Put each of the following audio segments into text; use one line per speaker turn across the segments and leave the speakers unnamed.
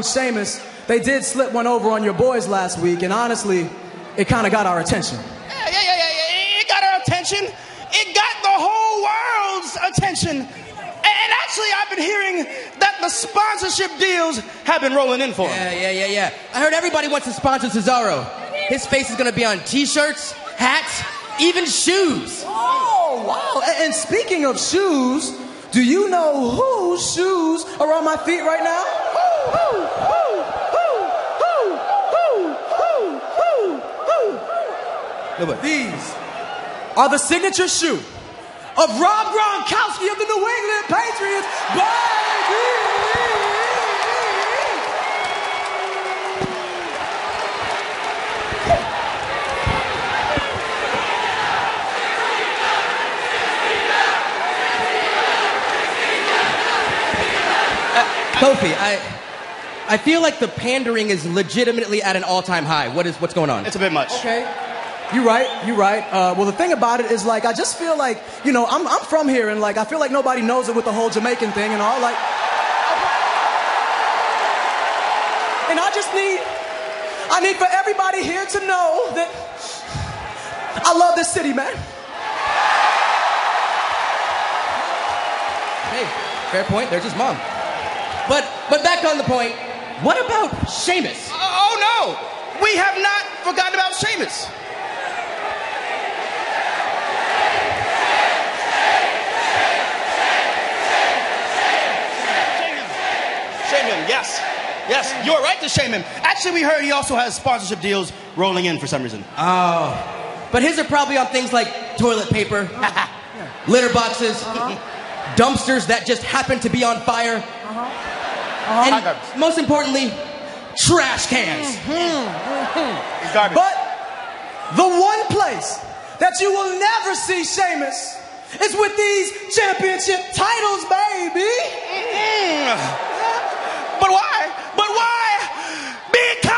and Sheamus, they did slip one over on your boys last week, and honestly, it kind of got our attention.
Yeah. It got our attention. It got the whole world's attention. And actually, I've been hearing that the sponsorship deals have been rolling in for him.
Yeah. I heard everybody wants to sponsor Cesaro. His face is going to be on T-shirts, hats, even shoes.
Oh, wow. And speaking of shoes, do you know whose shoes are on my feet right now? These are the signature shoe of Rob Gronkowski of the New England Patriots, baby!
Kofi, I feel like the pandering is legitimately at an all-time high. What's going on?
It's a bit much.
Okay. You're right. Well, the thing about it is, like, I just feel like, I'm from here, and, like, I feel like nobody knows it with the whole Jamaican thing and all, like. And I need for everybody here to know that I love this city, man.
Hey, fair point. There's his mom. But back on the point, what about Sheamus?
Oh, no. We have not forgotten about Sheamus. Shame him, yes. Yes, you're right to shame him. Actually, we heard he also has sponsorship deals rolling in for some reason.
Oh. But his are probably on things like toilet paper, litter boxes, dumpsters that just happen to be on fire, and most importantly, trash cans.
But the one place that you will never see Sheamus is with these championship titles, baby.
But why? Because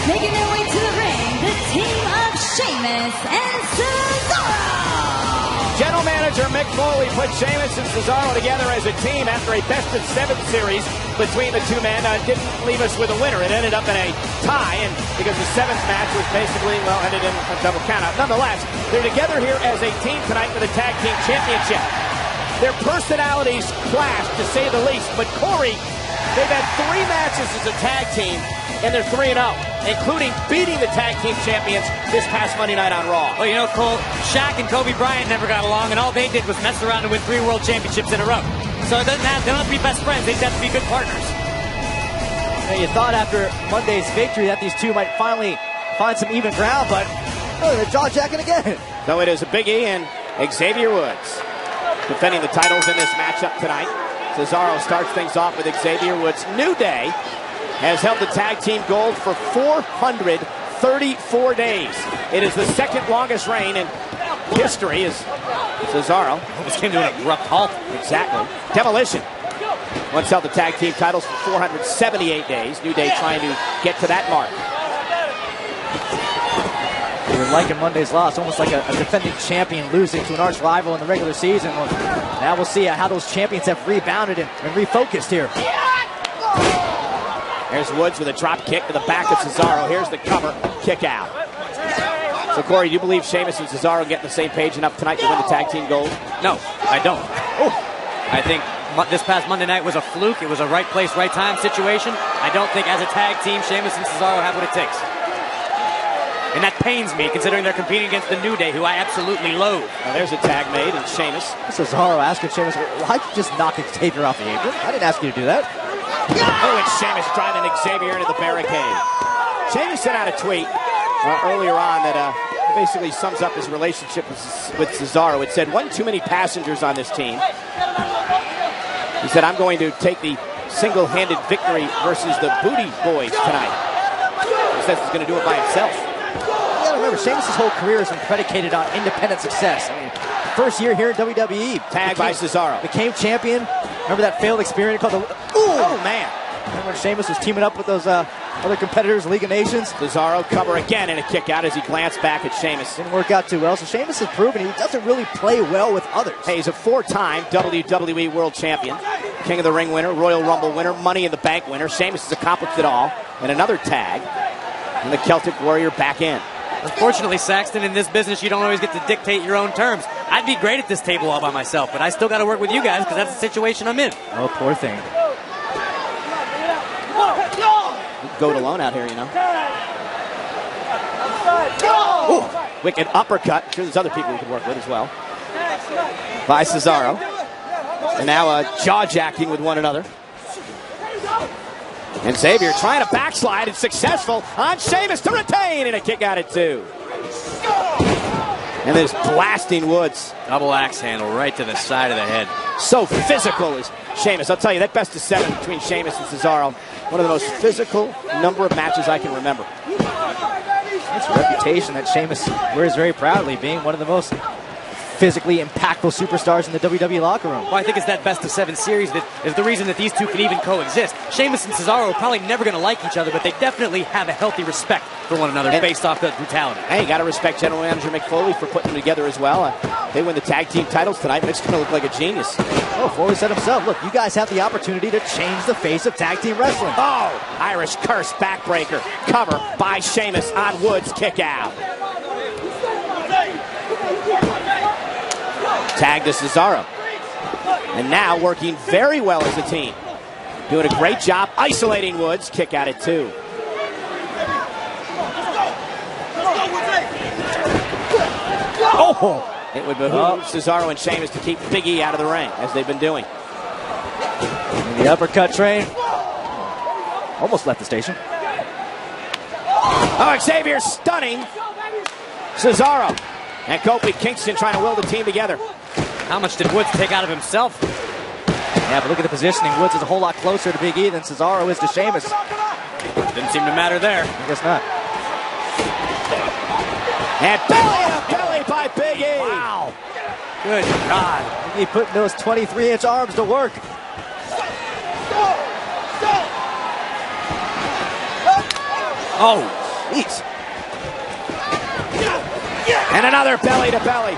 making their way to the ring, the team of Sheamus and Cesaro.
General Manager Mick Foley put Sheamus and Cesaro together as a team after a best-of-7 series between the two men. Didn't leave us with a winner. It ended up in a tie, and because the 7th match was basically, ended in a double countout. Nonetheless, they're together here as a team tonight for the Tag Team Championship. Their personalities clash, to say the least, but Corey, they've had 3 matches as a tag team, and they're 3-0, including beating the tag team champions this past Monday night on Raw.
Well, you know, Cole, Shaq and Kobe Bryant never got along, and all they did was mess around and win 3 world championships in a row. So they don't have to be best friends. They just have to be good partners.
Yeah, you thought after Monday's victory that these two might finally find some even ground, but they're jaw-jacking again.
So it is a Big E and Xavier Woods defending the titles in this matchup tonight. Cesaro starts things off with Xavier Woods. New Day has held the tag team gold for 434 days. It is the 2nd longest reign in history as Cesaro
Almost came to an abrupt halt.
Exactly. Demolition once held the tag team titles for 478 days. New Day trying to get to that mark.
We were liking Monday's loss, almost like a defending champion losing to an arch rival in the regular season. Well, now we'll see how those champions have rebounded and refocused here.
There's Woods with a drop kick to the back of Cesaro. Here's the cover, kick out. So Corey, do you believe Sheamus and Cesaro get on the same page enough tonight to win the tag team gold?
No, I don't. I think this past Monday night was a fluke. It was a right place, right time situation. I don't think as a tag team, Sheamus and Cesaro have what it takes. And that pains me, considering they're competing against the New Day, who I absolutely loathe.
Now there's a tag made, and Sheamus.
Cesaro asking Sheamus, why'd you just knock Xavier off the apron? I didn't ask you to do that.
Oh, and Sheamus driving Xavier into the barricade. Sheamus sent out a tweet earlier on that basically sums up his relationship with Cesaro. It said, one too many passengers on this team. He said, I'm going to take the single-handed victory versus the Booty Boys tonight. He says he's going to do it by himself.
You gotta remember, Sheamus' whole career has been predicated on independent success. I mean, first year here in WWE.
Tagged by Cesaro.
Became champion. Remember that failed experiment called the...
Oh, man.
Remember when Sheamus was teaming up with those other competitors, League of Nations?
Cesaro cover again and a kick out as he glanced back at Sheamus.
Didn't work out too well, so Sheamus has proven he doesn't really play well with others.
Hey, he's a 4-time WWE World Champion, King of the Ring winner, Royal Rumble winner, Money in the Bank winner. Sheamus has accomplished it all. And another tag. And the Celtic Warrior back in.
Unfortunately, Saxton, in this business, you don't always get to dictate your own terms. I'd be great at this table all by myself, but I still got to work with you guys because that's the situation I'm in.
Oh, poor thing.
Goat alone out here, you know. Ooh, wicked uppercut. I'm sure there's other people we could work with as well. By Cesaro. And now jaw-jacking with one another. And Xavier trying to backslide and successful on Sheamus to retain, and a kick out at 2. And there's blasting Woods.
Double axe handle right to the side of the head.
So physical is Sheamus. I'll tell you, that best of 7 between Sheamus and Cesaro, one of the most physical number of matches I can remember.
It's a reputation that Sheamus wears very proudly, being one of the most physically impactful superstars in the WWE locker room.
Well, I think it's that best of 7 series that is the reason that these two can even coexist. Sheamus and Cesaro are probably never going to like each other, but they definitely have a healthy respect for one another based off that brutality.
Hey, you got to respect General Manager Mick Foley for putting them together as well. They win the tag team titles tonight. Mick's going to look like a genius.
Oh, Foley said himself, look, you guys have the opportunity to change the face of tag team wrestling.
Oh, Irish curse backbreaker. Cover by Sheamus on Woods, kick out. Tag to Cesaro. And now working very well as a team. Doing a great job isolating Woods. Kick out at 2. Oh! It would behoove Cesaro and Sheamus to keep Big E out of the ring, as they've been doing.
And the uppercut train almost left the station.
Oh, Xavier stunning Cesaro. And Kofi Kingston trying to will the team together.
How much did Woods take out of himself?
Yeah, but look at the positioning. Woods is a whole lot closer to Big E than Cesaro is to Sheamus.
Didn't seem to matter there.
I guess not.
And belly to belly by Big E.
Wow. Good God.
Big E putting those 23-inch arms to work.
Oh, jeez. And another belly to belly.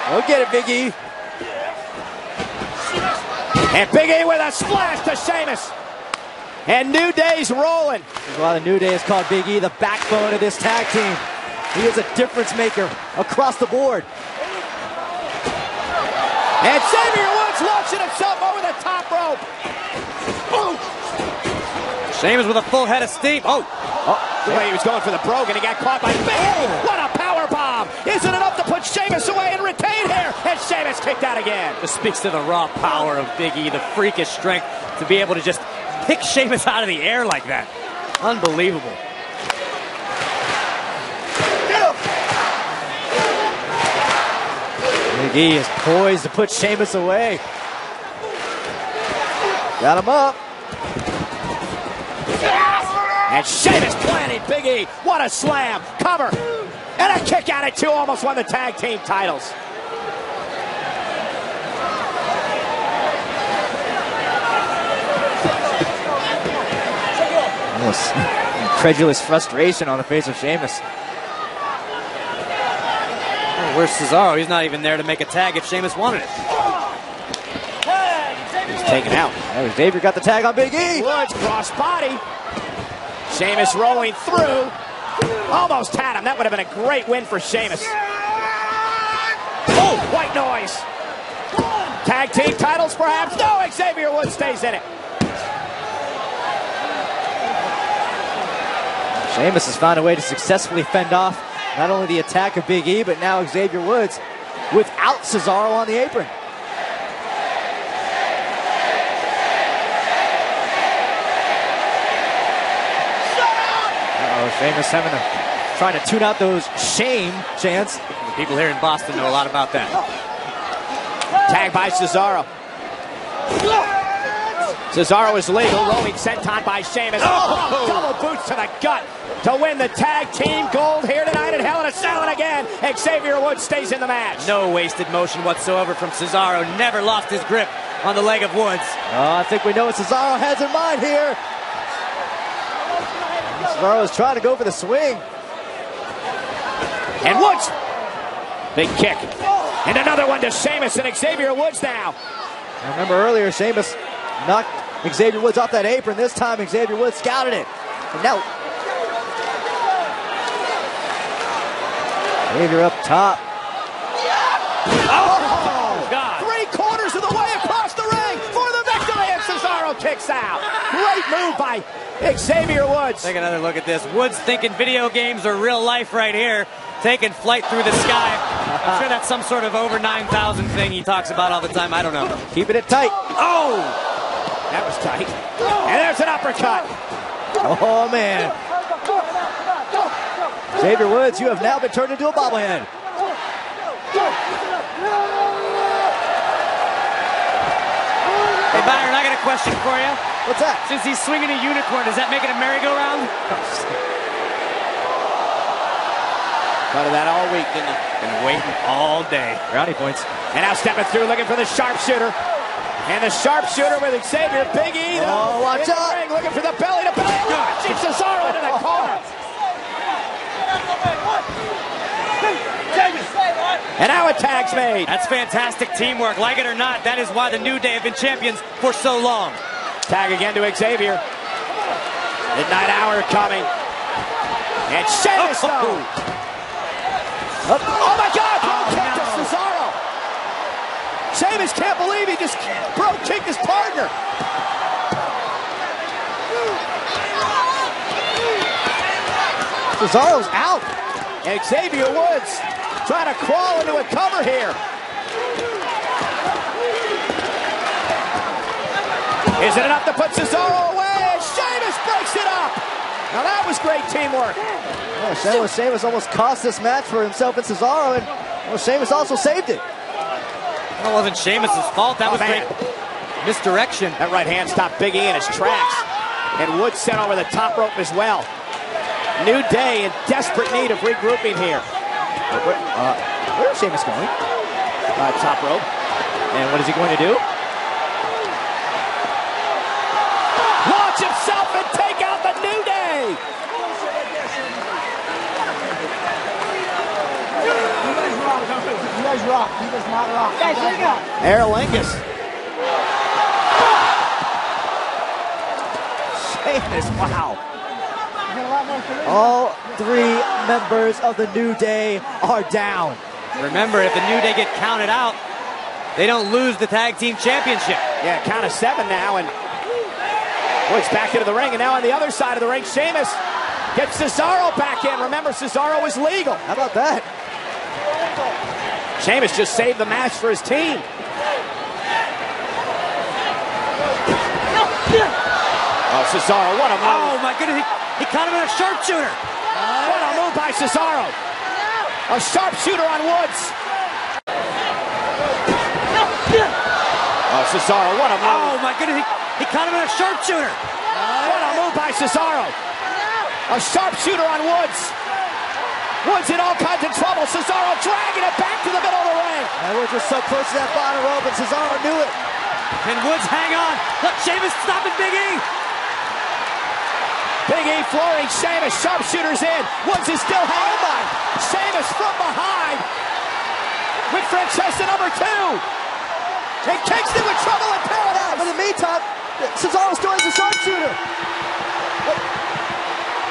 Go get it, Big E.
And Big E with a splash to Sheamus. And New Day's rolling.
That's why the New Day is called Big E, the backbone of this tag team. He is a difference maker across the board.
And Xavier Woods launching himself over the top rope. Boom.
Sheamus with a full head of steam. Oh,
the way he was going for the brogue, and he got caught by Big E. What a power bomb. Isn't enough to put Sheamus away and retain here. And Sheamus kicked out again.
this speaks to the raw power of Big E, the freakish strength to be able to just pick Sheamus out of the air like that. Unbelievable.
Big E is poised to put Sheamus away. Got him up.
And Sheamus planted Big E. What a slam. Cover. And a kick out at 2. Almost won the tag team titles.
Almost incredulous frustration on the face of Sheamus.
Oh, where's Cesaro? He's not even there to make a tag if Sheamus wanted it.
He's taken out.
Oh, Xavier got the tag on Big E.
Woods cross body. Sheamus rolling through. Almost had him. That would have been a great win for Sheamus. Oh, white noise. Tag team titles, perhaps? No, Xavier Woods stays in it.
Sheamus has found a way to successfully fend off not only the attack of Big E, but now Xavier Woods without Cesaro on the apron. Sheamus trying to tune out those shame chants.
The people here in Boston know a lot about that.
Tag by Cesaro. Cesaro is legal, rolling senton by Sheamus. Oh, double boots to the gut to win the tag team gold here tonight in Hell in a Cell. And again, Xavier Woods stays in the match.
No wasted motion whatsoever from Cesaro. Never lost his grip on the leg of Woods.
I think we know what Cesaro has in mind here. Cesaro is trying to go for the swing.
And Woods. Big kick. And another one to Sheamus and Xavier Woods now.
I remember earlier, Sheamus knocked Xavier Woods off that apron. This time, Xavier Woods scouted it. And now, Xavier up top.
Oh, God. 3/4 of the way across the ring for the victory, and Cesaro kicks out. Great move by Xavier Woods.
Take another look at this. Woods thinking video games are real life right here. Taking flight through the sky. I'm sure that's some sort of over 9,000 thing he talks about all the time. I don't know.
Keeping it tight.
Oh! That was tight. And there's an uppercut.
Oh, man. Xavier Woods, you have now been turned into a bobblehead.
Hey, Byron, I got a question for you.
What's that?
Since he's swinging a unicorn, does that make it a merry-go-round?
Thought of that all week, didn't you?
Been waiting all day.
Brownie points.
And now stepping through, looking for the sharpshooter. And the sharpshooter with Xavier. Big E, though.
Oh, watch out.
Ring, looking for the belly to belly. Watching Cesaro into the corner. And now a tag's made.
That's fantastic teamwork. Like it or not, that is why the New Day have been champions for so long.
Tag again to Xavier. Midnight hour coming. And Sheamus, though. Oh my God! Bro kick to Cesaro. Sheamus can't believe he just bro kicked his partner.
Cesaro's out.
And Xavier Woods trying to crawl into a cover here. Is it enough to put Cesaro away? And Sheamus breaks it up. Now that was great teamwork.
Yeah, Sheamus almost cost this match for himself and Cesaro, and well, Sheamus also saved it.
That wasn't Sheamus' fault. That was great misdirection.
That right hand stopped Big E in his tracks. And Woods sent over the top rope as well. New Day in desperate need of regrouping here.
Where is Sheamus going?
Top rope.
And what is he going to do?
Launch himself and take out the New Day.
You guys rock. He does not rock. Guys, here we go.
Aer Lingus.
Sheamus, wow. All three members of the New Day are down.
Remember, if the New Day get counted out, they don't lose the tag team championship.
Yeah, count of 7 now, and Woods back into the ring, and now on the other side of the ring, Sheamus gets Cesaro back in. Remember, Cesaro was legal.
How about that?
Sheamus just saved the match for his team. Oh, Cesaro, what a move.
Oh, my goodness, he caught him in a sharpshooter.
What a move by Cesaro. A sharpshooter on Woods. Oh, Cesaro, what a move.
Oh, my goodness, he caught him in a sharpshooter.
What a move by Cesaro. A sharpshooter on Woods. Woods in all kinds of trouble. Cesaro dragging it back to the middle of the ring.
And Woods was so close to that bottom rope, and Cesaro knew it.
Can Woods hang on? Look, Sheamus stopping Big E.
Big E flooring Sheamus. Sharpshooter's in. Woods is still hanging by. Sheamus from behind with Francesca number 2. And Kingston with trouble in paradise.
But in the meantime, Cesaro still has a sharpshooter.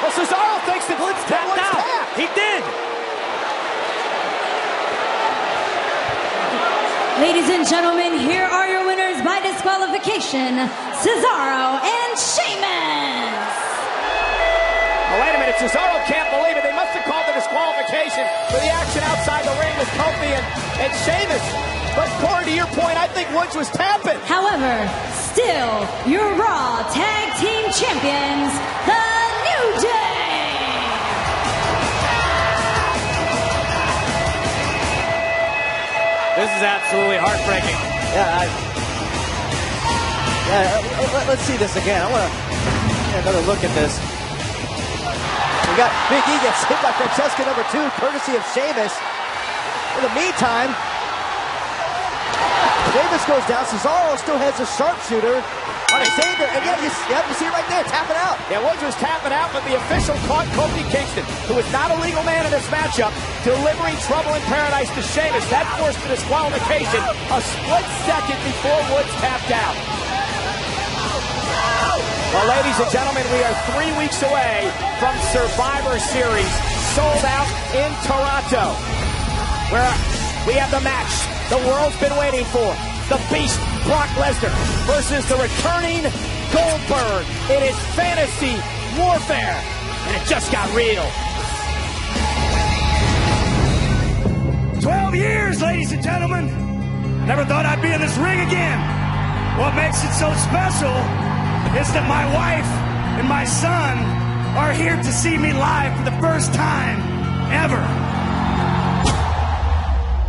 Well, Cesaro thinks that Woods tapped out. He did.
Ladies and gentlemen, here are your winners by disqualification, Cesaro and Sheamus.
Oh, wait a minute, Cesaro can't believe it. They must have called the disqualification for the action outside the ring with Kofi and Sheamus. But Corey, to your point, I think Woods was tapping.
However, still your Raw Tag Team Champions, the New Day.
This is absolutely heartbreaking.
Let's see this again. I want to get another look at this. We got Big E gets hit by Francesca #2, courtesy of Sheamus. In the meantime, Sheamus goes down. Cesaro still has a sharpshooter on Xavier, and you see it right there, tapping out.
Yeah, Woods was tapping out, but the official caught Kofi Kingston, who is not a legal man in this matchup, delivering trouble in paradise to Sheamus. That forced the disqualification a split second before Woods tapped out. Well, ladies and gentlemen, we are 3 weeks away from Survivor Series, sold out in Toronto, where we have the match the world's been waiting for. The Beast, Brock Lesnar, versus the returning Goldberg. It is fantasy warfare, and it just got real.
12 years, ladies and gentlemen. Never thought I'd be in this ring again. What makes it so special is that my wife and my son are here to see me live for the first time ever.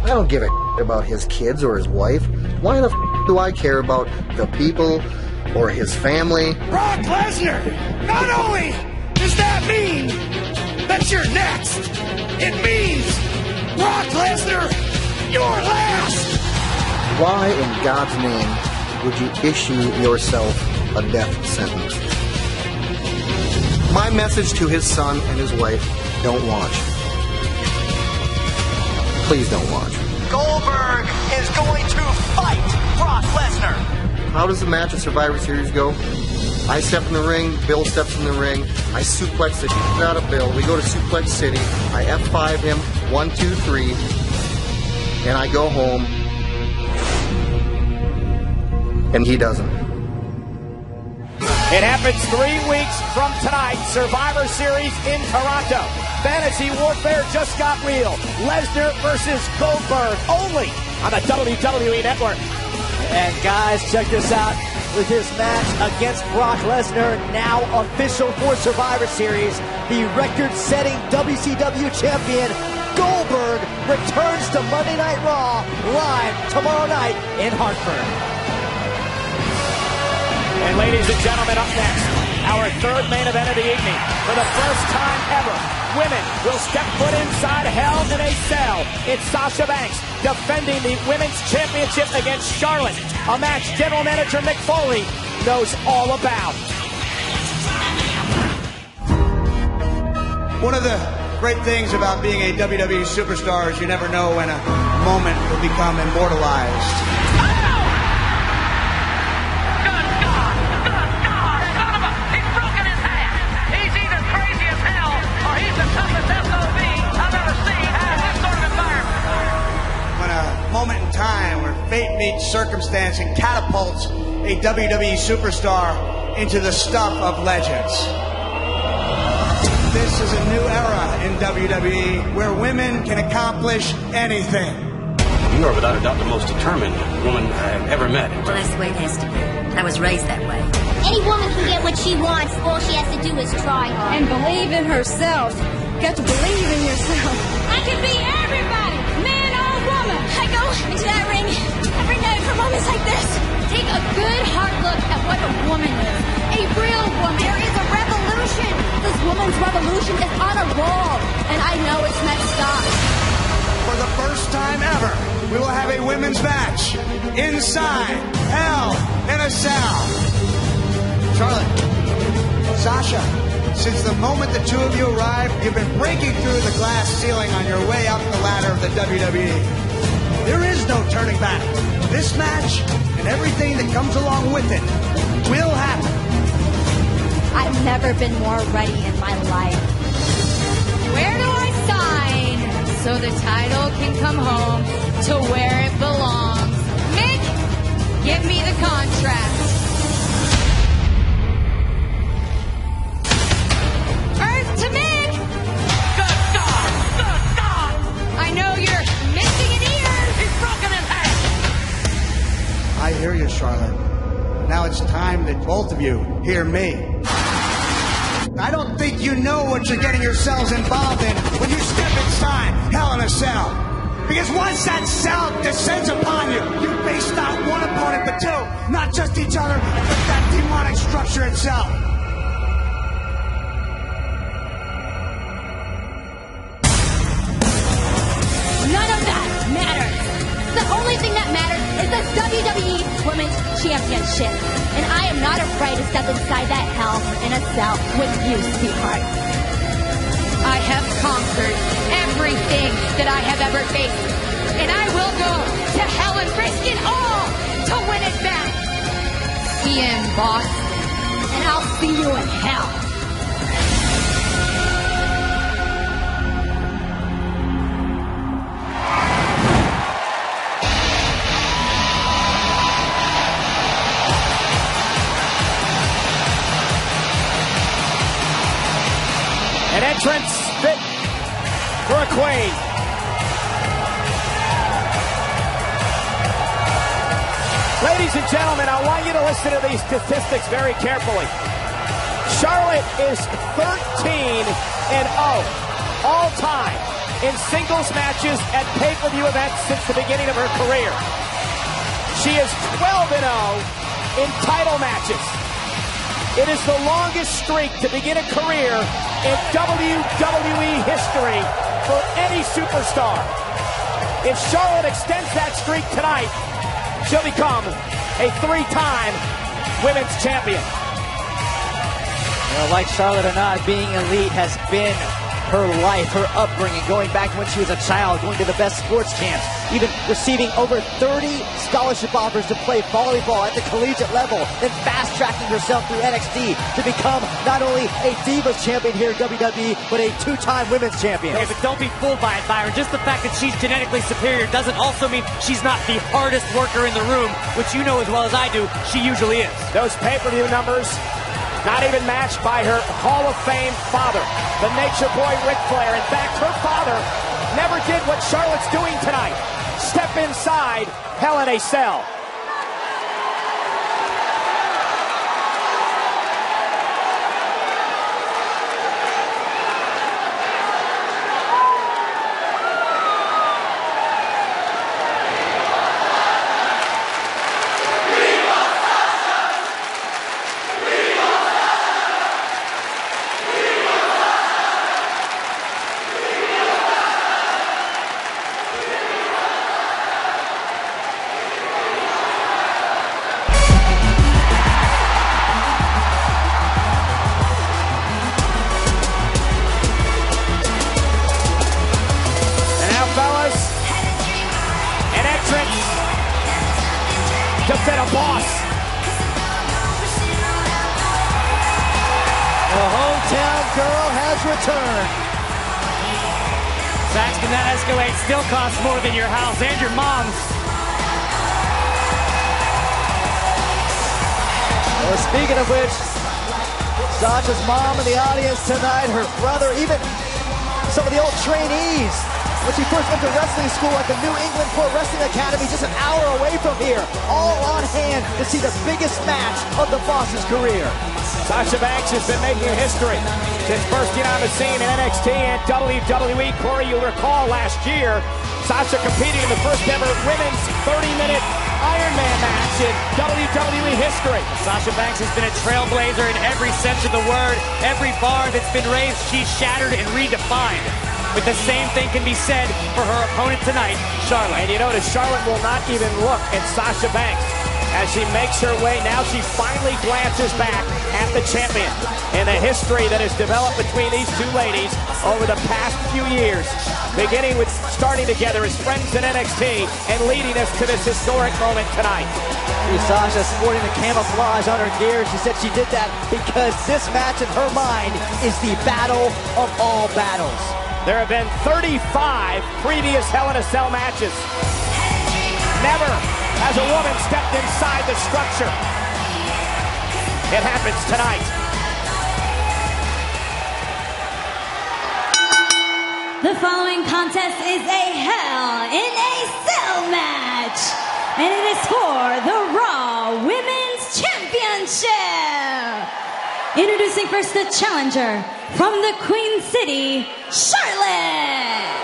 I don't give a about his kids or his wife. Why the do I care about the people or his family?
Brock Lesnar, not only does that mean that you're next, it means, Brock Lesnar, you're last.
Why in God's name would you issue yourself a death sentence? My message to his son and his wife, don't watch. Please don't watch.
Goldberg is going to fight Brock Lesnar.
How does the match at Survivor Series go? I step in the ring, Bill steps in the ring, I suplex the shit out of Bill, we go to Suplex City, I F5 him, 1, 2, 3, and I go home, and he doesn't.
It happens 3 weeks from tonight, Survivor Series in Toronto. Fantasy warfare just got real. Lesnar versus Goldberg, only on the WWE Network.
And guys, check this out. With his match against Brock Lesnar, now official for Survivor Series, the record-setting WCW champion Goldberg returns to Monday Night Raw live tomorrow night in Hartford.
And ladies and gentlemen, up next, our third main event of the evening. For the first time ever, women will step foot inside Hell in a Cell. It's Sasha Banks defending the Women's Championship against Charlotte, a match General Manager Mick Foley knows all about.
One of the great things about being a WWE superstar is you never know when a moment will become immortalized. Moment in time where fate meets circumstance and catapults a WWE superstar into the stuff of legends. This is a new era in WWE where women can accomplish anything.
You are without a doubt the most determined woman I've ever met.
Well, that's the way it has to be. I was raised that way.
Any woman can get what she wants. All she has to do is try hard.
And believe in herself. You got to believe in yourself.
I can be everybody, man or woman. I go into that ring every night for moments like this. Take a good hard look at what a woman is. A real woman. There is a revolution. This woman's revolution is on a roll. And I know it's messed up.
For the first time ever, we will have a women's match inside Hell in a Cell. Charlotte, Sasha, since the moment the two of you arrived, you've been breaking through the glass ceiling on your way up the ladder of the WWE. There is no turning back. This match and everything that comes along with it will happen.
I've never been more ready in my life.
Where do I sign so the title can come home to where it belongs? Mick, give me the contract. Earth to Mick!
Good God! Good God!
I know you're missing an ear!
He's broken in half!
I hear you, Charlotte. Now it's time that both of you hear me. I don't think you know what you're getting yourselves involved in when you step inside Hell in a Cell. Because once that cell descends upon you, you face not one opponent but two. Not just each other, but that demonic structure itself.
None of that matters. The only thing that matters is the WWE Women's Championship. And I am not afraid to step inside that Hell in a Cell with you, sweetheart. I have conquered everything that I have ever faced. And I will go to hell and risk it all to win it back. See you in Boston. And I'll see you in hell.
An entrance fit for a queen. Ladies and gentlemen, I want you to listen to these statistics very carefully. Charlotte is 13-0 all time in singles matches at pay-per-view events since the beginning of her career. She is 12-0 in title matches. It is the longest streak to begin a career in WWE history for any superstar. If Charlotte extends that streak tonight, she'll become a 3-time women's champion.
Well, like Charlotte or not, being elite has been her life, her upbringing, going back to when she was a child, going to the best sports camps, even receiving over 30 scholarship offers to play volleyball at the collegiate level, then fast-tracking herself through NXT to become not only a Divas champion here in WWE, but a 2-time women's champion.
Okay, but don't be fooled by it, Byron. Just the fact that she's genetically superior doesn't also mean she's not the hardest worker in the room, which you know as well as I do, she usually is.
Those pay-per-view numbers, not even matched by her Hall of Fame father, the Nature Boy Ric Flair. In fact, her father never did what Charlotte's doing tonight. Step inside Hell in a Cell. Defend a boss.
The hometown girl has returned.
Saxton, that Escalade still costs more than your house and your mom's.
Well, speaking of which, Sasha's mom in the audience tonight, her brother, even some of the old trainees. When she first went to wrestling school at the New England Pro Wrestling Academy just an hour away from here, all on hand to see the biggest match of the boss's career.
Sasha Banks has been making history since bursting on the scene in NXT and WWE. Corey, you'll recall last year, Sasha competing in the first ever women's 30-minute Iron Man match in WWE history.
Sasha Banks has been a trailblazer in every sense of the word. Every bar that's been raised, she's shattered and redefined. But the same thing can be said for her opponent tonight, Charlotte.
And you notice Charlotte will not even look at Sasha Banks as she makes her way. Now she finally glances back at the champion and the history that has developed between these two ladies over the past few years, beginning with starting together as friends in NXT and leading us to this historic moment tonight.
See Sasha sporting the camouflage on her gear. She said she did that because this match in her mind is the battle of all battles.
There have been 35 previous Hell in a Cell matches. Never has a woman stepped inside the structure. It happens tonight.
The following contest is a Hell in a Cell match, and it is for the Raw Women's Championship. Introducing first the challenger from the Queen City, Charlotte.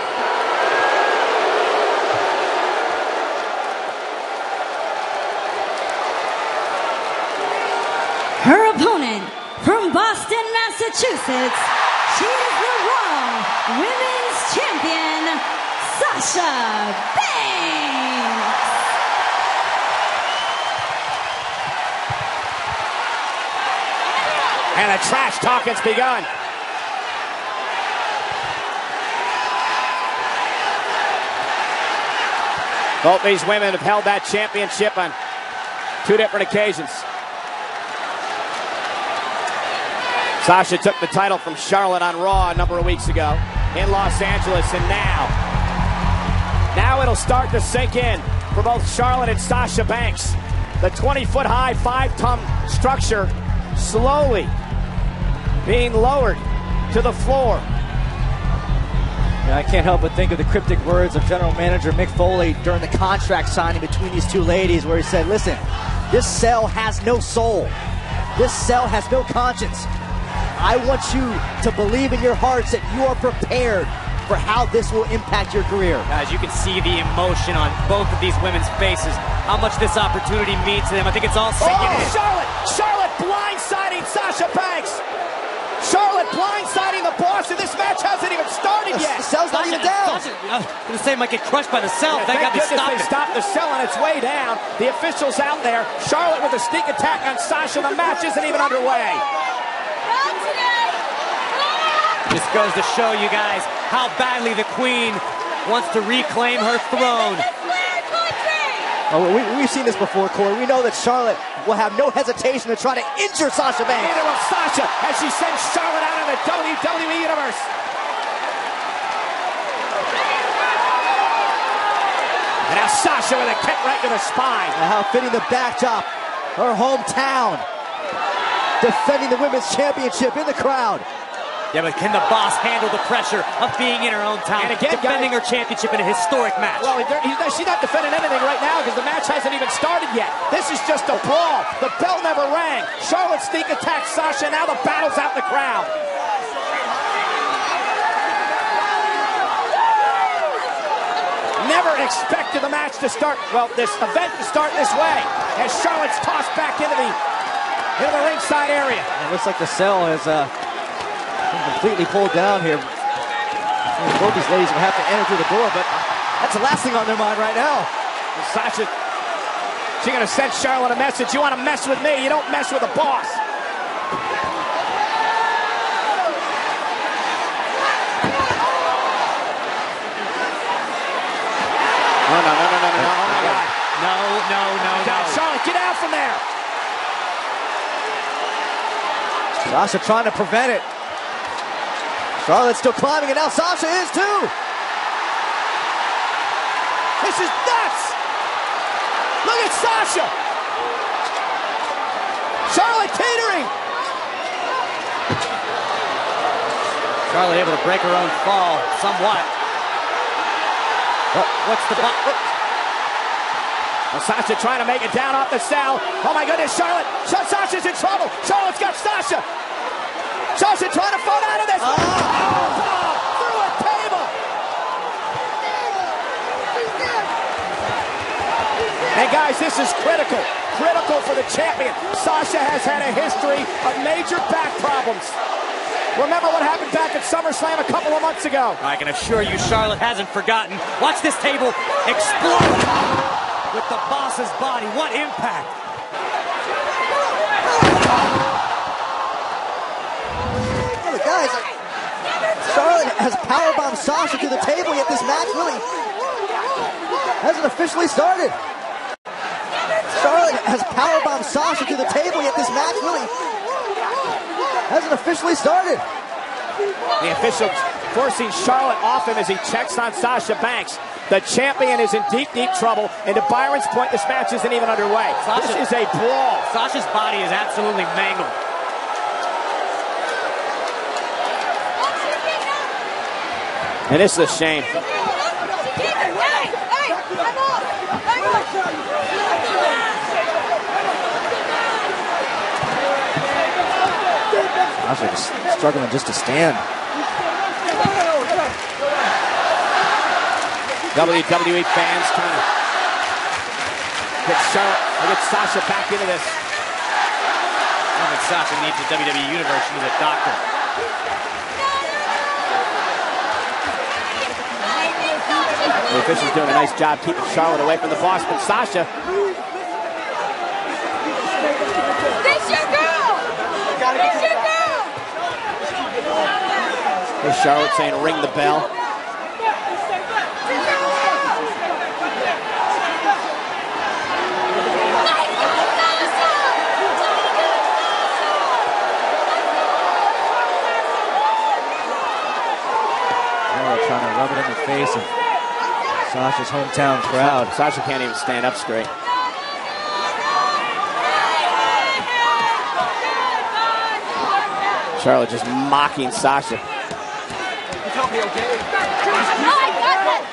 Her opponent from Boston, Massachusetts, she is the Raw Women's Champion, Sasha Banks.
And the trash talk has begun. Both these women have held that championship on 2 different occasions. Sasha took the title from Charlotte on Raw a number of weeks ago in Los Angeles, and now it'll start to sink in for both Charlotte and Sasha Banks. The 20-foot high, 5-ton structure slowly being lowered to the floor.
Yeah, I can't help but think of the cryptic words of General Manager Mick Foley during the contract signing between these two ladies, where he said, listen, this cell has no soul. This cell has no conscience. I want you to believe in your hearts that you are prepared for how this will impact your career.
Guys, you can see the emotion on both of these women's faces, how much this opportunity means to them. I think it's all sinking in.
Charlotte blindsiding Sasha Banks. Charlotte blindsiding the boss, and this match hasn't even started yet.
The cell's not even down.
I was going to say it might get crushed by the cell.
Thank
God they
goodness they stopped the cell on its way down. The official's out there. Charlotte with a sneak attack on Sasha. The match isn't even underway.
This goes to show you guys how badly the Queen wants to reclaim her throne.
Oh, we've seen this before, Corey. We know that Charlotte will have no hesitation to try to injure Sasha Banks.
Neither will Sasha as she sends Charlotte out of the WWE Universe. And now Sasha with a kick right to the spine.
And how fitting the backdrop. Her hometown. Defending the Women's Championship in the crowd.
Yeah, but can the boss handle the pressure of being in her own town,
and again,
defending her championship in a historic match?
Well, she's not defending anything right now because the match hasn't even started yet. This is just a brawl. The bell never rang. Charlotte sneak attacks Sasha. Now the battle's out in the crowd. Never expected the match to start, well, this event to start this way, as Charlotte's tossed back into the ringside area.
It looks like the cell has completely pulled down here. Both these ladies will have to enter through the door, but that's the last thing on their mind right now.
Sasha, she's going to send Charlotte a message. You want to mess with me, you don't mess with the boss. Oh, no. Oh, my God.
No.
Charlotte, get out from there.
Sasha trying to prevent it. Charlotte's still climbing, and now Sasha is too.
This is nuts. Look at Sasha. Charlotte teetering.
Charlotte able to break her own fall somewhat. What's the
Well, Sasha trying to make it down off the cell. Oh my goodness, Charlotte. Sasha's in trouble. Charlotte's got Sasha. Sasha trying to fall out of this. Oh, through a table. And guys, this is critical. Critical for the champion. Sasha has had a history of major back problems. Remember what happened back at SummerSlam a couple of months ago.
I can assure you Charlotte hasn't forgotten. Watch this table explode with the boss's body. What impact.
Guys, Charlotte has powerbombed Sasha to the table, yet this match really hasn't officially started. Charlotte Charlotte has powerbombed Sasha to the table, yet this match really hasn't officially started.
The official forcing Charlotte off him as he checks on Sasha Banks. The champion is in deep, deep trouble. And to Byron's point, this match isn't even underway. This is a brawl.
Sasha's body is absolutely mangled.
And this is a shame.
Sasha just struggling just to stand.
WWE fans trying to get Charlotte, get Sasha back into this.
I don't think Sasha needs the WWE Universe. She needs a doctor.
The official's doing a nice job keeping Charlotte away from the boss, but Sasha.
This your girl! This your girl!
Here's Charlotte saying, ring the bell.
Trying to rub it in the face of Sasha's hometown crowd.
Sasha can't even stand up straight. Charlotte just mocking Sasha.
Help me, okay?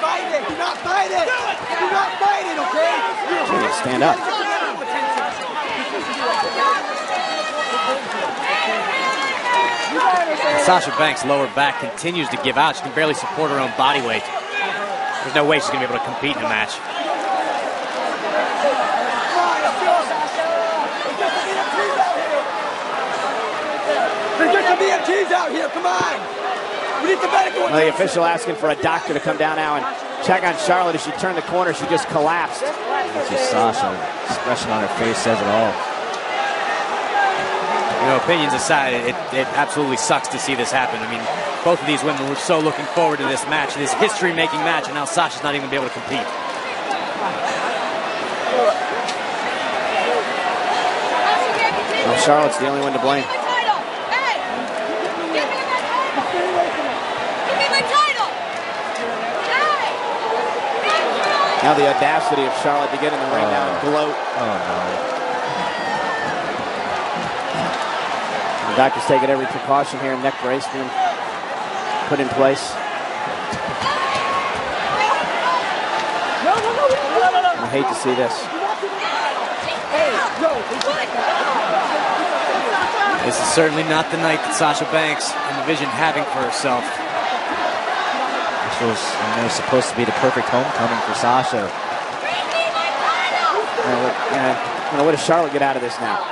Fight it! Do not fight it! Do not fight it, okay?
She can't stand up.
Sasha Banks' lower back continues to give out. She can barely support her own body weight. There's no way she's going to be able to compete in a match.
There's some EMTs out here, come on! We need the medical attention.
The official asking for a doctor to come down now and check on Charlotte. As she turned the corner, she just collapsed.
That's just Sasha. Expression on her face says it all.
You know, opinions aside, it absolutely sucks to see this happen. I mean, both of these women were so looking forward to this match, this history-making match, and now Sasha's not even going to be able to compete.
Well, Charlotte's the only one to blame. Now the audacity of Charlotte to get in the ring now and gloat.
Oh, no.
The doctor's taking every precaution here. Neck brace being put in place. I hate to see this.
This is certainly not the night that Sasha Banks envisioned having for herself.
This was supposed to be the perfect homecoming for Sasha.
What does Charlotte get out of this now?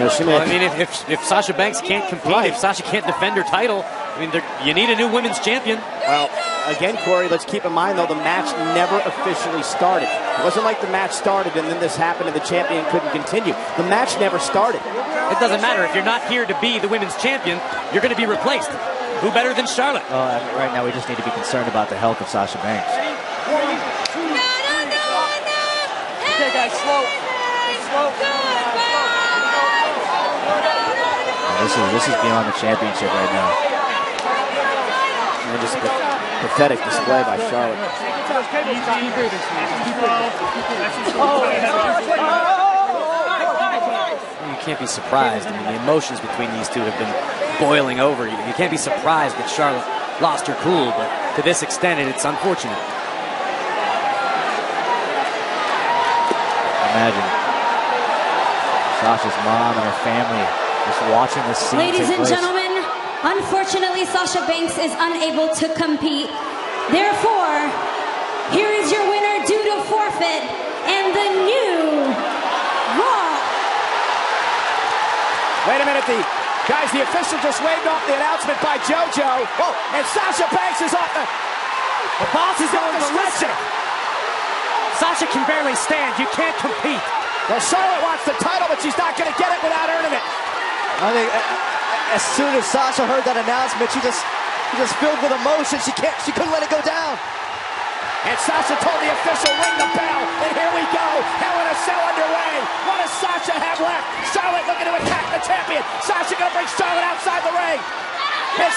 I mean, if Sasha Banks can't compete, if Sasha can't defend her title, I mean, you need a new women's champion.
Well, again, Corey, let's keep in mind, though, the match never officially started. It wasn't like the match started and then this happened and the champion couldn't continue. The match never started.
It doesn't matter. If you're not here to be the women's champion, you're going to be replaced. Who better than Charlotte?
Right now, we just need to be concerned about the health of Sasha Banks.
Okay, guys, slow.
This is beyond the championship right now.
And just a pathetic display by Charlotte.
You can't be surprised. I mean, the emotions between these two have been boiling over. You can't be surprised that Charlotte lost her cool, but to this extent, it's unfortunate.
Imagine Sasha's mom and her family just watching this scene.
Ladies and gentlemen, unfortunately, Sasha Banks is unable to compete. Therefore, here is your winner due to forfeit and the new Raw.
Wait a minute, the official just waved off the announcement by JoJo. Oh, and Sasha Banks is off the boss is on the stretcher.
Sasha can barely stand. You can't compete.
Well, Charlotte wants the title, but she's not going to get it without earning it.
I think as soon as Sasha heard that announcement, she just filled with emotion. She couldn't let it go down.
And Sasha told the official, ring the bell. And here we go. Hell in a Cell underway. What does Sasha have left? Charlotte looking to attack the champion. Sasha going to bring Charlotte outside the ring. And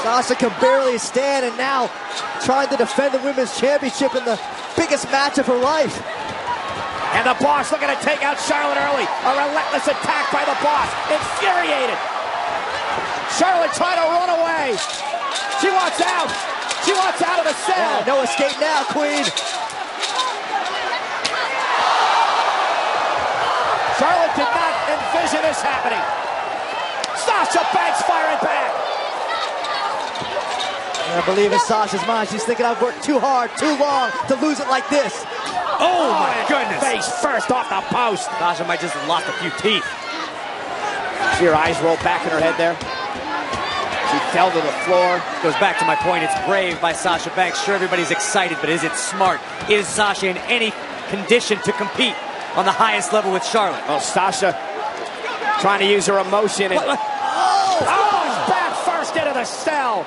Sasha can barely stand, and now trying to defend the Women's Championship in the biggest match of her life.
And the Boss looking to take out Charlotte early. A relentless attack by the Boss. Infuriated. Charlotte trying to run away. She wants out. She wants out of the cell.
Yeah, no escape now, Queen.
Charlotte did not envision this happening. Sasha Banks firing back.
I believe in Sasha's mind. She's thinking I've worked too hard, too long to lose it like this.
Oh my goodness. Face first off the post.
Sasha might just have lost a few teeth.
See her eyes roll back in her head there. She fell to the floor.
Goes back to my point. It's brave by Sasha Banks. Sure, everybody's excited, but is it smart? Is Sasha in any condition to compete on the highest level with Charlotte?
Well, Sasha trying to use her emotion. And he's back first into the cell.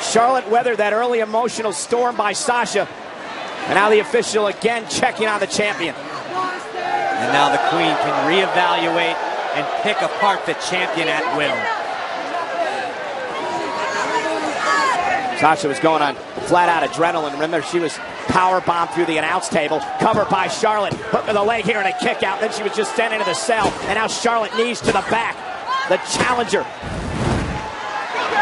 Charlotte weathered that early emotional storm by Sasha. And now the official again checking on the champion.
And now the Queen can reevaluate and pick apart the champion at will.
Sasha was going on flat-out adrenaline. Remember, she was powerbombed through the announce table, covered by Charlotte, hook with a leg here and a kick out. Then she was just sent into the cell, and now Charlotte knees to the back. The challenger.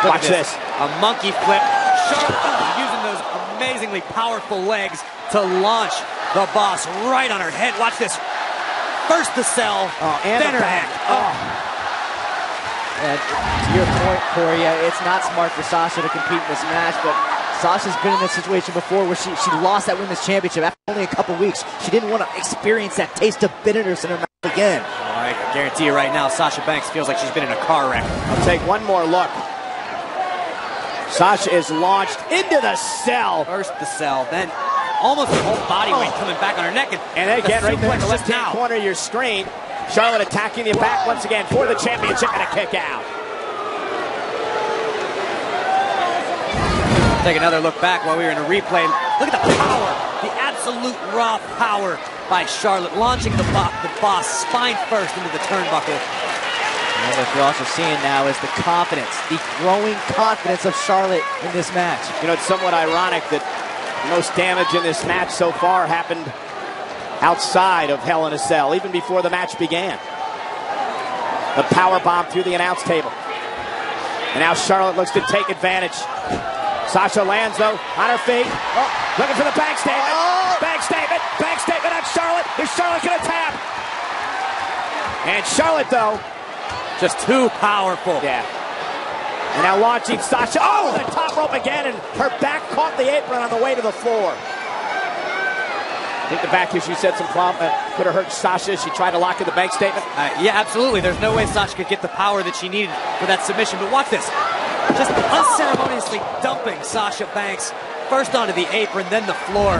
Watch this.
A monkey flip. Charlotte using those amazingly powerful legs to launch the Boss right on her head. Watch this. First the cell,
and
then
the
her
back.
head.
And to your point, Corey, it's not smart for Sasha to compete in this match, but Sasha's been in this situation before where she lost that Women's Championship after only a couple weeks. She didn't want to experience that taste of bitterness in her mouth again.
All right, I guarantee you right now, Sasha Banks feels like she's been in a car wreck.
I'll take one more look. Sasha is launched into the cell.
First the cell, then almost the whole body weight coming back on her neck.
And again, right there in the left-hand corner of your screen, Charlotte attacking the back once again for the championship and a kick out.
Take another look back while we were in a replay. Look at the power, the absolute raw power by Charlotte, launching the Boss spine first into the turnbuckle.
And what you're also seeing now is the confidence, the growing confidence of Charlotte in this match.
You know, it's somewhat ironic that most damage in this match so far happened outside of Hell in a Cell, even before the match began. The power bomb through the announce table. And now Charlotte looks to take advantage. Sasha lands, though, on her feet. Looking for the bank statement. Bank statement on Charlotte. Is Charlotte going to tap? And Charlotte, though,
just too powerful.
Yeah. And now launching Sasha. Oh, the top rope again, and her back caught the apron on the way to the floor. I think the back issue said some problem. Could have hurt Sasha as she tried to lock in the bank statement.
Yeah, absolutely. There's no way Sasha could get the power that she needed for that submission. But watch this. Just unceremoniously dumping Sasha Banks first onto the apron, then the floor.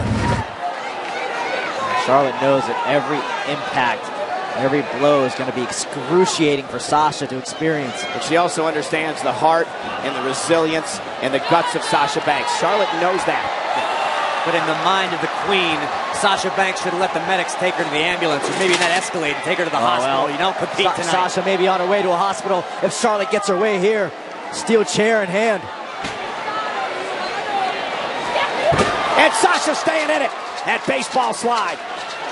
Charlotte knows that every impact, every blow is going to be excruciating for Sasha to experience.
But she also understands the heart and the resilience and the guts of Sasha Banks. Charlotte knows that.
But in the mind of the Queen, Sasha Banks should have let the medics take her to the ambulance, or maybe not escalate and take her to the hospital.
Well,
you don't compete tonight.
Sasha may be on her way to a hospital if Charlotte gets her way here. Steel chair in hand.
And Sasha staying in it. That baseball slide.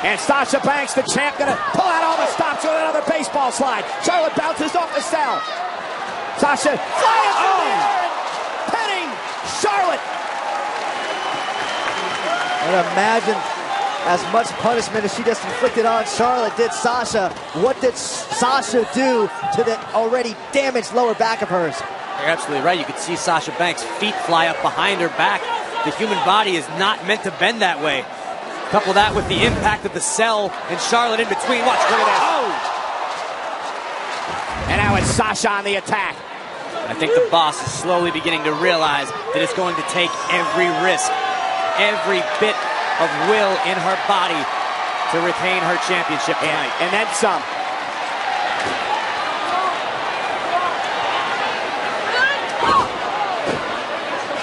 And Sasha Banks, the champ, gonna pull out all the stops with another baseball slide. Charlotte bounces off the cell. Sasha flying through the air and pinning Charlotte.
And imagine as much punishment as she just inflicted on Charlotte did Sasha. What did Sasha do to the already damaged lower back of hers?
You're absolutely right. You could see Sasha Banks' feet fly up behind her back. The human body is not meant to bend that way. Couple that with the impact of the cell and Charlotte in between. Watch, look at that.
Oh! And now it's Sasha on the attack.
I think the Boss is slowly beginning to realize that it's going to take every risk, every bit of will in her body to retain her championship tonight.
And then some.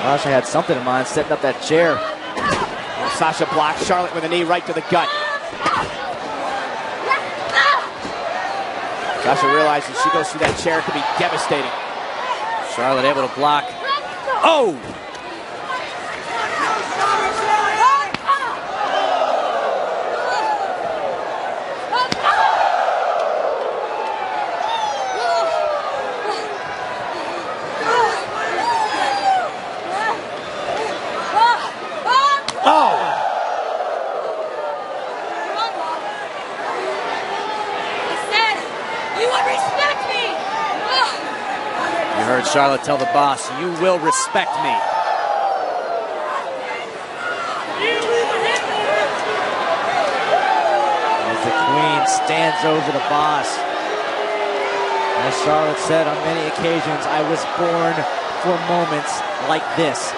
Sasha had something in mind, setting up that chair.
Sasha blocks Charlotte with a knee right to the gut. Sasha realizes she goes through that chair, it could be devastating.
Charlotte able to block. Oh! Heard Charlotte tell the boss, "You will respect me."
As the queen stands over the boss. As Charlotte said on many occasions, I was born for moments like this.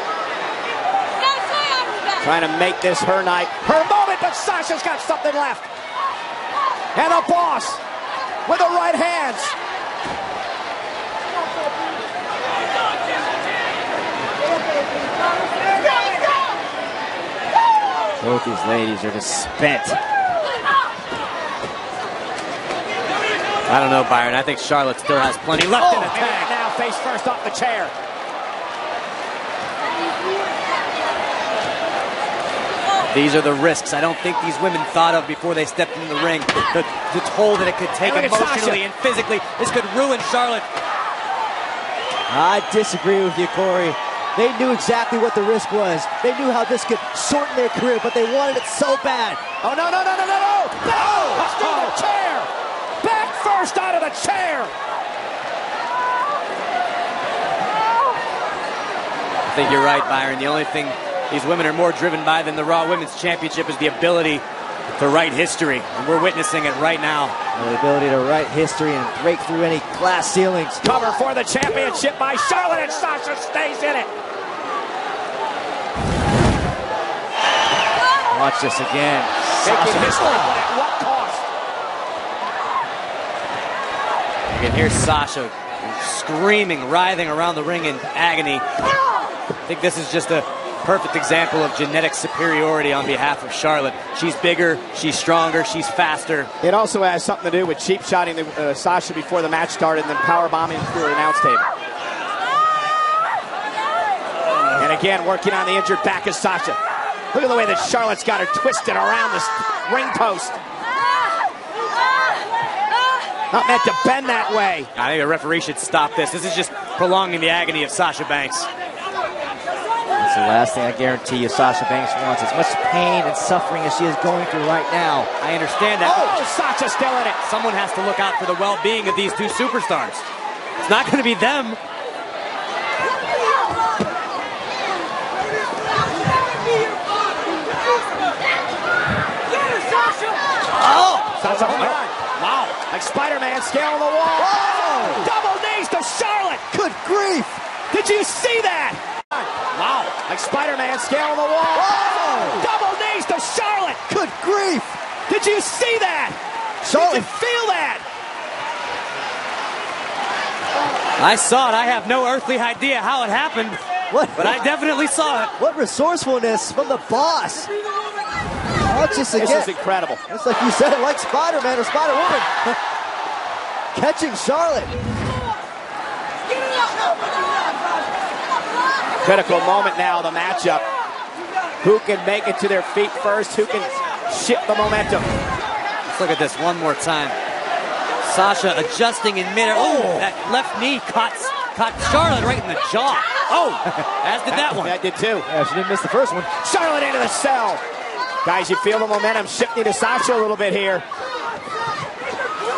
Trying to make this her night, her moment, but Sasha's got something left. And the boss with the right hands.
Both these ladies are just spent.
I don't know, Byron. I think Charlotte still has plenty left in the tank.
Now face first off the chair.
These are the risks I don't think these women thought of before they stepped in the ring. The toll that it could take emotionally and physically. This could ruin Charlotte.
I disagree with you, Corey. They knew exactly what the risk was. They knew how this could shorten their career, but they wanted it so bad.
Oh, no, no, no, no, no, no! No! Through the chair! Back first out of the chair!
I think you're right, Byron. The only thing these women are more driven by than the Raw Women's Championship is the ability to write history. And we're witnessing it right now.
The ability to write history and break through any glass ceilings.
Cover for the championship by Charlotte, and Sasha stays in it.
Watch this again.
Making history, but at what cost?
You can hear Sasha screaming, writhing around the ring in agony. I think this is just a perfect example of genetic superiority on behalf of Charlotte. She's bigger, she's stronger, she's faster.
It also has something to do with cheap shotting Sasha before the match started and then power bombing through her announce table. And again, working on the injured back of Sasha. Look at the way that Charlotte's got her twisted around this ring post. Not meant to bend that way.
I think the referee should stop this. This is just prolonging the agony of Sasha Banks.
That's the last thing I guarantee you Sasha Banks wants. As much pain and suffering as she is going through right now.
I understand that.
Oh, Sasha's still in it.
Someone has to look out for the well-being of these two superstars. It's not going to be them.
Oh! Sasha, wow. Like Spider-Man scaling the wall. Oh! Double knees to Charlotte.
Good grief.
Did you see that? Wow. Like Spider-Man scaling the wall. Oh! Double knees to Charlotte.
Good grief.
Did you see that?
Charlotte.
Did you feel that?
I saw it. I have no earthly idea how it happened. But I definitely saw it.
What resourcefulness from the boss. Watch this again.
This is incredible.
It's like you said, like Spider-Man or Spider-Woman. Catching Charlotte.
Critical moment now, the matchup. Who can make it to their feet first? Who can shift the momentum?
Let's look at this one more time. Sasha adjusting in midair. Oh, that left knee caught Charlotte right in the jaw. Oh, as did that one.
That did too.
Yeah, she didn't miss the first one.
Charlotte into the cell. Guys, you feel the momentum shifting to Sasha a little bit here.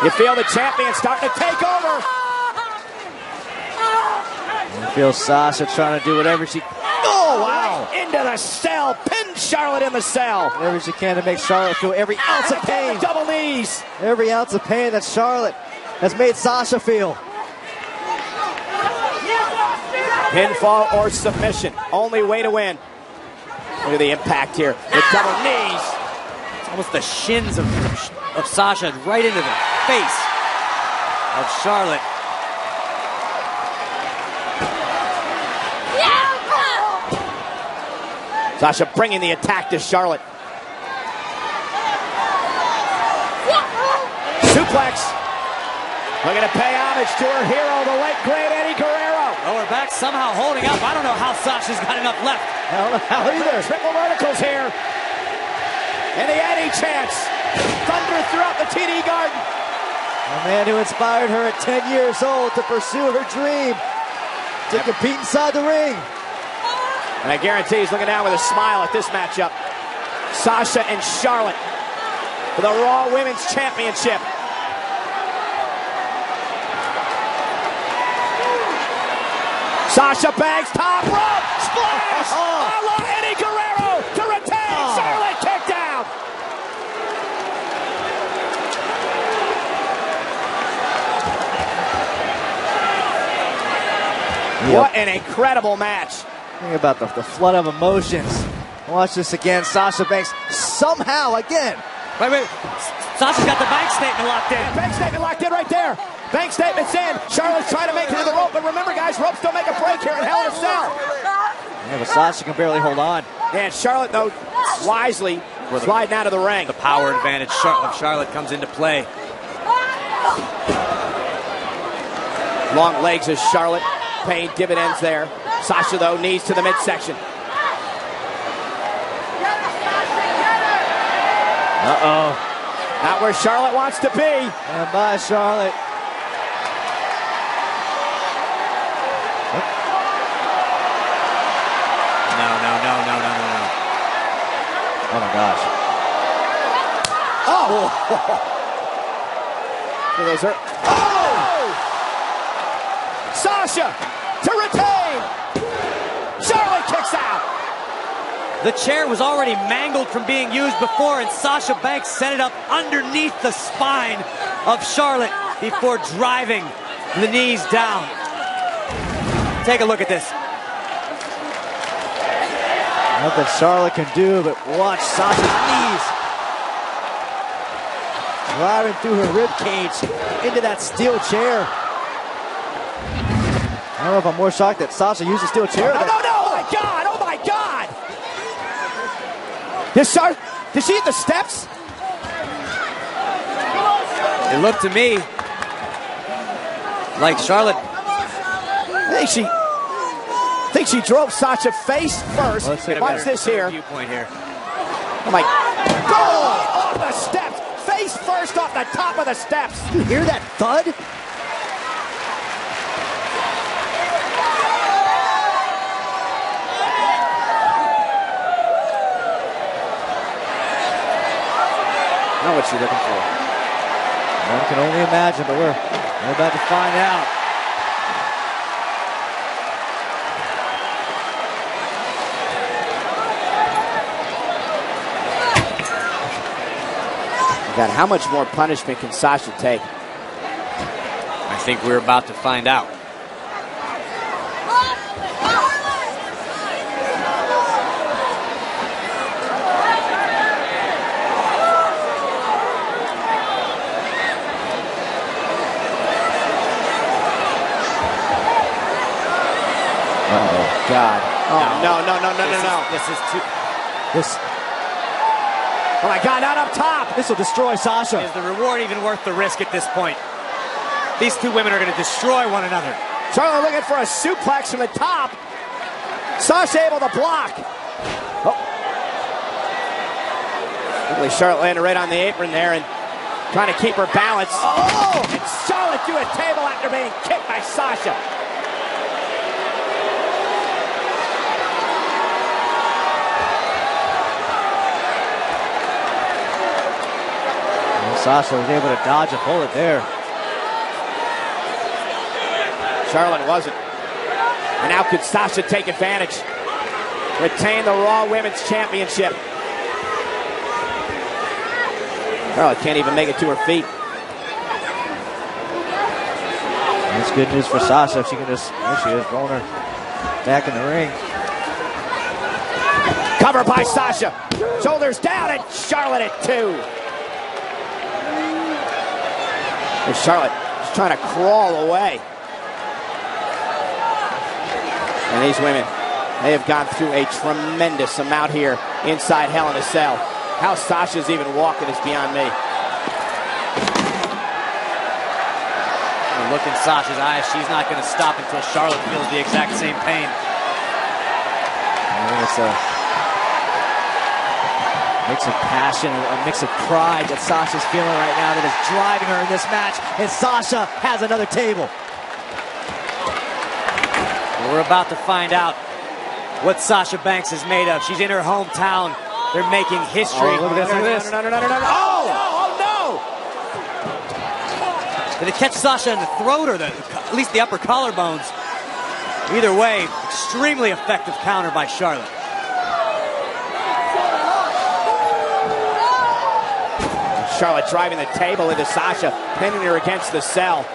You feel the champion starting to take over.
You feel Sasha trying to do whatever she...
Oh, wow. Into the cell. Pinned Charlotte in the cell.
Whatever she can to make Charlotte feel every ounce of pain.
Double knees.
Every ounce of pain that Charlotte has made Sasha feel.
Pinfall or submission. Only way to win. Look at the impact here. The double knees.
It's almost the shins of Sasha right into the face of Charlotte.
Sasha bringing the attack to Charlotte. Suplex. Looking to pay homage to her hero, the late great Eddie Guerrero.
Lower back somehow holding up. I don't know how Sasha's got enough left.
I don't know how either.
Triple verticals here. And the Eddie chants. Thunder throughout the TD Garden.
A man who inspired her at 10 years old to pursue her dream to compete inside the ring.
And I guarantee he's looking down with a smile at this matchup. Sasha and Charlotte for the Raw Women's Championship. Sasha Banks, top rope, splash! A la Eddie Guerrero to retain. Charlotte kicked out. What an incredible match.
Think about the flood of emotions. Watch this again. Sasha Banks somehow again.
Wait. Sasha's got the bank statement locked in.
Yeah, bank statement locked in right there. Bank statement's in. Charlotte's trying to make it to the rope, but remember, guys, ropes don't make a break here in Hell in a Cell.
Yeah, but Sasha can barely hold on.
Yeah, and Charlotte, though, wisely sliding out of the ring.
The power advantage of Charlotte comes into play.
Long legs of Charlotte paying dividends there. Sasha, though, knees to the midsection.
Uh-oh.
Not where Charlotte wants to be.
And bye, Charlotte.
No.
Oh my gosh.
Oh! So those are. Oh! Sasha to retain. Charlotte kicks out.
The chair was already mangled from being used before, and Sasha Banks set it up underneath the spine of Charlotte before driving the knees down. Take a look at this.
Nothing Charlotte can do but watch Sasha's knees driving through her rib cage into that steel chair. I don't know if I'm more shocked that Sasha used a steel chair.
No! Oh my God! Oh my God! Did she hit the steps?
It looked to me like Charlotte.
I think she drove Sasha face first. Watch this here.
Viewpoint here.
Oh my! Oh, off the steps, face first off the top of the steps.
Did you hear that thud?
Now what's she looking for?
One can only imagine, but we're about to find out.
God, how much more punishment can Sasha take?
I think we're about to find out.
Oh, God. Oh, no.
This is too...
Oh, my God, not up top.
This will destroy Sasha.
Is the reward even worth the risk at this point? These two women are going to destroy one another.
Charlotte looking for a suplex from the top. Sasha able to block. Oh. Really, Charlotte landed right on the apron there and trying to keep her balance. Oh! And Charlotte through a table after being kicked by Sasha.
Sasha was able to dodge a bullet there.
Charlotte wasn't. And now could Sasha take advantage? Retain the Raw Women's Championship. Charlotte can't even make it to her feet.
That's good news for Sasha if she can just, there she is, rolling her back in the ring.
Cover by Sasha. Shoulders down and Charlotte at 2. And Charlotte just trying to crawl away. And these women They have gone through a tremendous amount here inside Hell in a Cell. How Sasha's even walking is beyond me.
Look in Sasha's eyes. She's not going to stop until Charlotte feels the exact same pain.
I think it's a mix of passion, a mix of pride that Sasha's feeling right now that is driving her in this match. And Sasha has another table.
We're about to find out what Sasha Banks is made of. She's in her hometown. They're making history.
Oh, look at this, look at this.
No. Oh, no!
Did it catch Sasha in the throat or at least the upper collarbones? Either way, extremely effective counter by Charlotte.
Charlotte driving the table into Sasha, pinning her against the cell.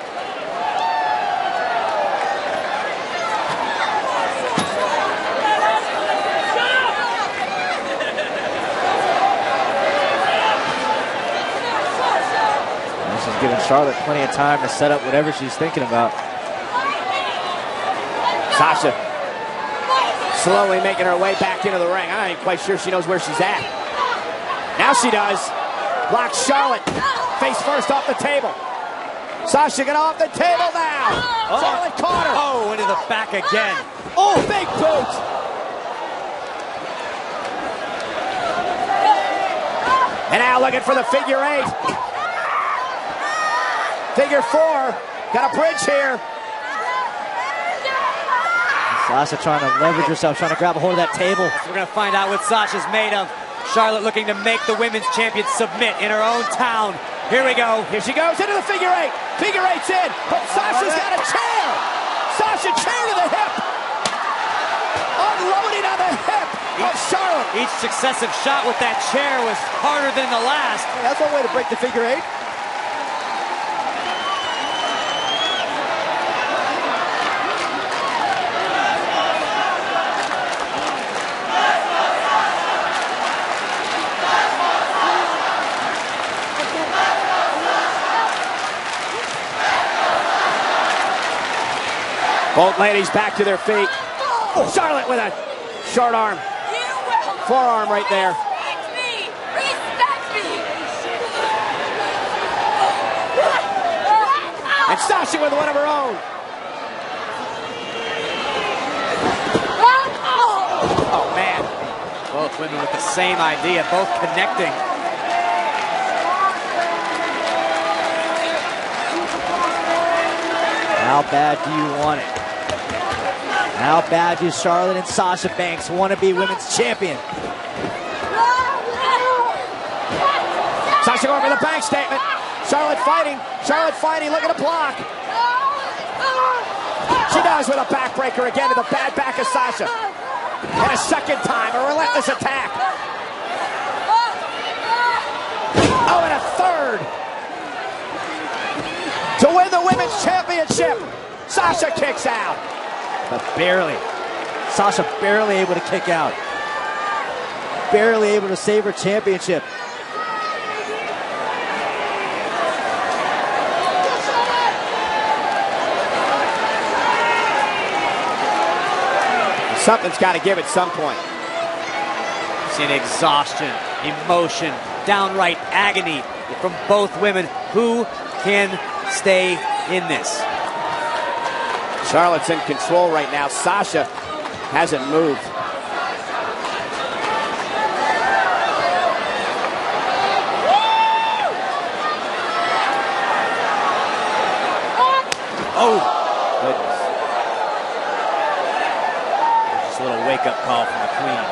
Giving Charlotte plenty of time to set up whatever she's thinking about.
Sasha slowly making her way back into the ring. I'm not even quite sure she knows where she's at. Now she does. Blocks Charlotte. Face first off the table. Sasha get off the table now. Charlotte caught her.
Oh, into the back again.
Oh, big boot. And now looking for the figure 8. Figure 4, got a bridge here.
Sasha trying to leverage herself, trying to grab a hold of that table.
So we're going to find out what Sasha's made of. Charlotte looking to make the women's champion submit in her own town. Here we go.
Here she goes into the figure 8. Figure 8's in, but Sasha's got a chair. Sasha, chair to the hip. Unloading on the hip of Charlotte.
Each successive shot with that chair was harder than the last.
Hey, that's one way to break the figure 8.
Both ladies back to their feet. Oh, Charlotte with a short arm. Forearm right there.
Respect me.
And Sasha with one of her own. Oh, man.
Both women with the same idea, both connecting.
How bad do you want it? How bad do Charlotte and Sasha Banks want to be women's champion?
Sasha going for the bank statement. Charlotte fighting. Charlotte fighting, looking to block. She does with a backbreaker again to the bad back of Sasha. And a second time, a relentless attack. Oh, and a third. To win the women's championship, Sasha kicks out.
But barely. Sasha barely able to kick out. Barely able to save her championship.
Something's got to give at some point.
Seeing exhaustion, emotion, downright agony from both women. Who can stay in this?
Charlotte's in control right now. Sasha hasn't moved.
Oh, goodness. Just a little wake-up call from the Queen.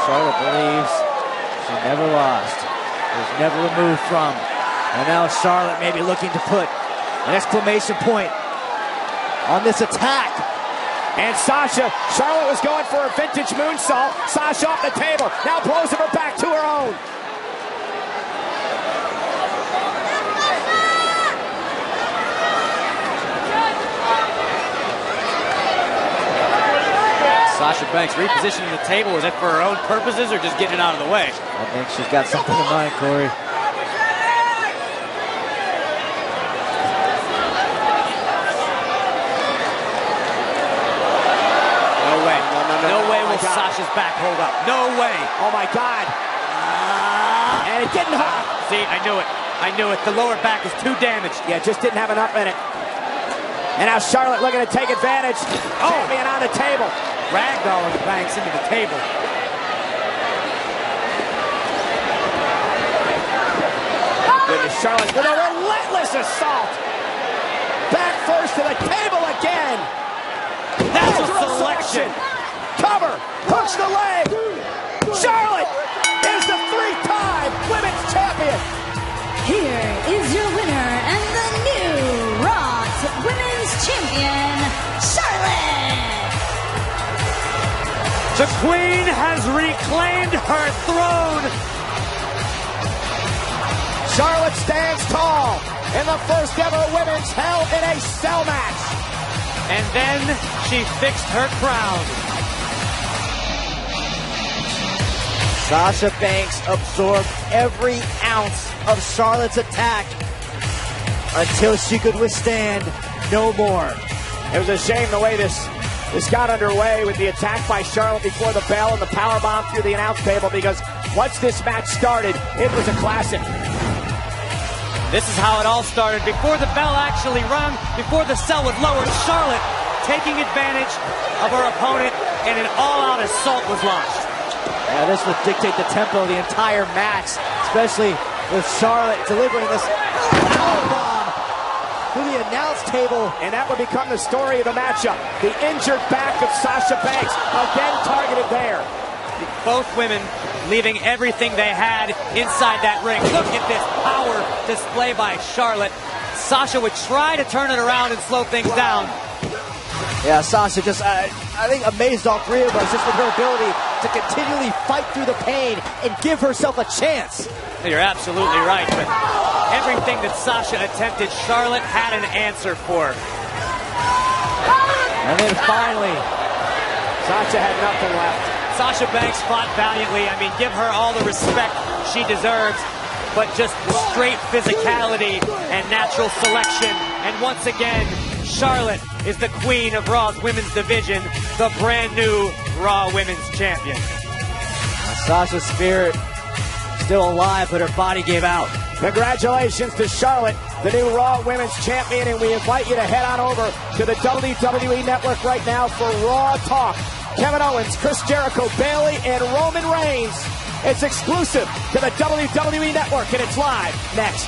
Charlotte believes she never lost, was never removed from. And now Charlotte may be looking to put an exclamation point on this attack.
And Sasha, Charlotte was going for a vintage moonsault. Sasha off the table, now blows her back to her own.
Sasha Banks repositioning the table. Is it for her own purposes or just getting it out of the way?
I think she's got something in mind, Corey.
will Sasha's back hold up? No way.
Oh my God. And it didn't hurt.
See, I knew it. I knew it. The lower back is too damaged.
Yeah, just didn't have enough in it. And now Charlotte looking to take advantage. Oh, man, on the table.
Ragdolling Banks into the table.
Goodness, Charlotte with a relentless assault. Back first to the table again.
Natural selection.
Cover. Hooks the leg. Charlotte is the 3-time women's champion.
Here is your winner and the new Raw Women's Champion, Charlotte.
The Queen has reclaimed her throne.
Charlotte stands tall in the first ever women's Hell in a Cell match.
And then she fixed her crown.
Sasha Banks absorbed every ounce of Charlotte's attack until she could withstand no more. It was a shame the way this got underway with the attack by Charlotte before the bell and the powerbomb through the announce table, because once this match started, it was a classic.
This is how it all started. Before the bell actually rung, before the cell was lowered, Charlotte taking advantage of her opponent, and an all-out assault was launched.
Yeah, this would dictate the tempo of the entire match, especially with Charlotte delivering this powerbomb to the announce table.
And that would become the story of the matchup. The injured back of Sasha Banks, again targeted there.
Both women leaving everything they had inside that ring. Look at this power display by Charlotte. Sasha would try to turn it around and slow things down.
Yeah, Sasha just, I think, amazed all three of us just with her ability to continually fight through the pain and give herself a chance.
You're absolutely right, but everything that Sasha attempted, Charlotte had an answer for.
And then finally,
Sasha had nothing left.
Sasha Banks fought valiantly. I mean, give her all the respect she deserves, but just straight physicality and natural selection. And once again, Charlotte is the queen of Raw's women's division, the brand new Raw Women's Champion.
Sasha's spirit still alive, but her body gave out.
Congratulations to Charlotte, the new Raw Women's Champion, and we invite you to head on over to the WWE Network right now for Raw Talk. Kevin Owens, Chris Jericho, Bayley, and Roman Reigns. It's exclusive to the WWE Network, and it's live next.